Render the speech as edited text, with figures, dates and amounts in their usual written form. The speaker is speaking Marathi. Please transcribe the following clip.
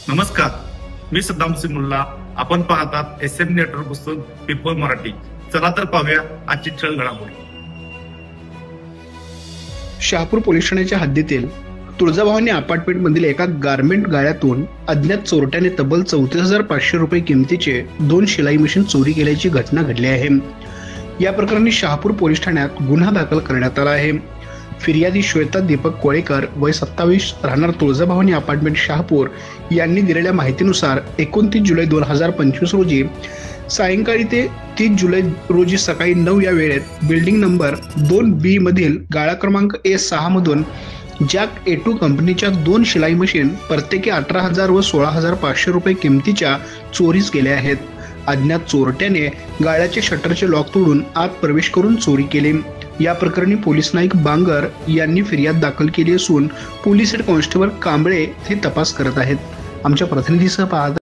नमस्कार, मी सद्दाम सिंग मुल्ला. आपण पाहतात SM नेटवर्क पुस्तक पीपल मराठी. चला तर पाहूया आजची ठळक घडामोडी. शहापूर पोलीस ठाण्याच्या हद्दीतील तुळजाभवानी अपार्टमेंट मधील एका गारमेंट गाळ्यातून अज्ञात चोरट्याने तब्बल 34,500 रुपये किमतीचे 2 शिलाई मशीन चोरी केल्याची घटना घडली आहे. या प्रकरणी शहापूर पोलीस ठाण्यात गुन्हा दाखल करण्यात आला आहे. फिर्यादी श्वेता दीपक कोळेकर वय 27 राहणार तुळजाभवानी अपार्टमेंट शहापूर यांनी दिलेल्या माहितीनुसार 29 जुलै 2025 रोजी सायंकाळी ते 30 जुलै रोजी सकाळी 9 या वेळेत बिल्डिंग नंबर 2B मधील गाळा क्रमांक A6 मधून जॅक A2 कंपनीच्या 2 शिलाई मशीन प्रत्येकी 18,000 व 16,500 रुपये किमतीच्या चोरीस गेल्या आहेत. अज्ञात चोरट्याने गाळ्याचे शटरचे लॉक तोडून आत प्रवेश करून चोरी केली. या प्रकरणी पोलीस नाईक बांगर यांनी फिर्याद दाखल केली असून पोलीस हेड कॉन्स्टेबल कांबळे हे तपास करत आहेत. आमच्या प्रतिनिधीसह पाहता